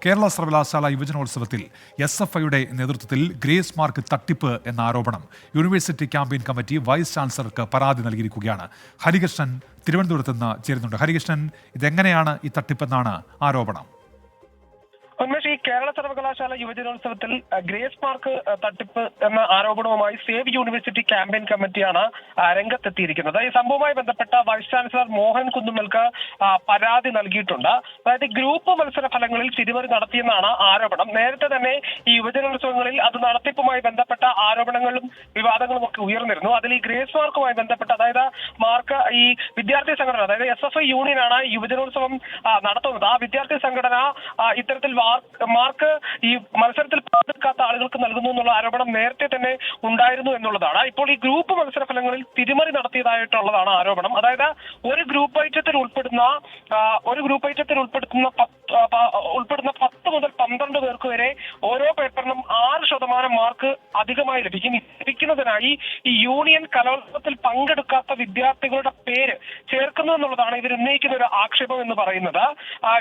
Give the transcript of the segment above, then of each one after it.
കേരള സർവകലാശാല യുവജനോത്സവത്തിൽ SFIയുടെ നേതൃത്വത്തിൽ grace mark തട്ടിപ്പ് എന്ന ആരോപണം യൂണിവേഴ്സിറ്റി ക്യാമ്പയിൻ കമ്മിറ്റി വൈസ് ചാൻസലർക്ക് പരാതി നൽകിയിരിക്കുകയാണ്. ഹരികൃഷ്ണൻ തിരുവനന്തപുരത്ത് നിന്ന് ചേരുന്നുണ്ട്. ഹരികൃഷ്ണൻ, ഇതെങ്ങനെയാണ് ഈ തട്ടിപ്പെന്നാണ് ആരോപണം? ഉന്മേഷ്, ഈ കേരള സർവകലാശാല യുവജനോത്സവത്തിൽ ഗ്രേസ് മാർക്ക് തട്ടിപ്പ് എന്ന ആരോപണവുമായി സേവ് യൂണിവേഴ്സിറ്റി ക്യാമ്പയിൻ കമ്മിറ്റിയാണ് രംഗത്തെത്തിയിരിക്കുന്നത്. ഈ സംഭവവുമായി ബന്ധപ്പെട്ട വൈസ് ചാൻസലർ മോഹൻ കുന്നുമ്മൽക്ക് പരാതി നൽകിയിട്ടുണ്ട്. അതായത് ഗ്രൂപ്പ് മത്സര ഫലങ്ങളിൽ തിരിമറി നടത്തിയെന്നാണ് ആരോപണം. നേരത്തെ തന്നെ ഈ യുവജനോത്സവങ്ങളിൽ അത് നടത്തിപ്പുമായി ബന്ധപ്പെട്ട ആരോപണങ്ങളും വിവാദങ്ങളും ഒക്കെ ഉയർന്നിരുന്നു. അതിൽ ഈ ഗ്രേസ് മാർക്കുമായി ബന്ധപ്പെട്ട, അതായത് മാർക്ക് ഈ വിദ്യാർത്ഥി സംഘടന, അതായത് SFI യൂണിയനാണ് യുവജനോത്സവം നടത്തുന്നത്. ആ വിദ്യാർത്ഥി സംഘടന ഇത്തരത്തിൽ മാർക്ക് ഈ മത്സരത്തിൽ പങ്കെടുക്കാത്ത ആളുകൾക്ക് നൽകുന്നു എന്നുള്ള ആരോപണം നേരത്തെ തന്നെ ഉണ്ടായിരുന്നു എന്നുള്ളതാണ്. ഇപ്പോൾ ഈ ഗ്രൂപ്പ് മത്സരഫലങ്ങളിൽ തിരിമറി നടത്തിയതായിട്ടുള്ളതാണ് ആരോപണം. അതായത് ഒരു ഗ്രൂപ്പ് ഐറ്റത്തിൽ ഉൾപ്പെടുന്ന 10 മുതൽ 12 പേർക്ക് വരെ ഓരോ പേപ്പറിനും 6% മാർക്ക് അധികമായി ലഭിക്കും. ലഭിക്കുന്നതിനായി ഈ യൂണിയൻ കലോത്സവത്തിൽ പങ്കെടുക്കാത്ത വിദ്യാർത്ഥികളുടെ പേര് ചേർക്കുന്നു എന്നുള്ളതാണ് ഇവർ ഉന്നയിക്കുന്ന ഒരു ആക്ഷേപം എന്ന് പറയുന്നത്.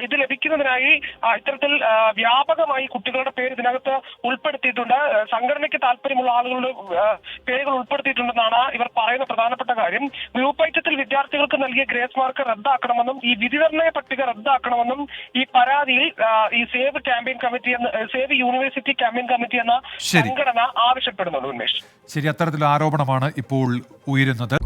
ഇത് ലഭിക്കുന്നതിനായി ഇത്തരത്തിൽ വ്യാപകമായി കുട്ടികളുടെ പേര് ഇതിനകത്ത് ഉൾപ്പെടുത്തിയിട്ടുണ്ട്. സംഘടനയ്ക്ക് താല്പര്യമുള്ള ആളുകളുടെ പേരുകൾ ഉൾപ്പെടുത്തിയിട്ടുണ്ടെന്നാണ് ഇവർ പറയുന്ന പ്രധാനപ്പെട്ട കാര്യം. ഗ്രൂപ്പ് ഐറ്റത്തിൽ വിദ്യാർത്ഥികൾക്ക് നൽകിയ ഗ്രേസ് മാർക്ക് റദ്ദാക്കണമെന്നും ഈ വിധിനിർണയ പട്ടിക റദ്ദാക്കണമെന്നും ഈ പരാതിയിൽ ഈ സേവ് യൂണിവേഴ്സിറ്റി ക്യാമ്പയിൻ കമ്മിറ്റി എന്ന സംഘടന ആവശ്യപ്പെടുന്നുണ്ട്. ഉന്മേഷ്, ശരി, അത്തരത്തിലുള്ള ആരോപണമാണ് ഇപ്പോൾ ഉയരുന്നത്.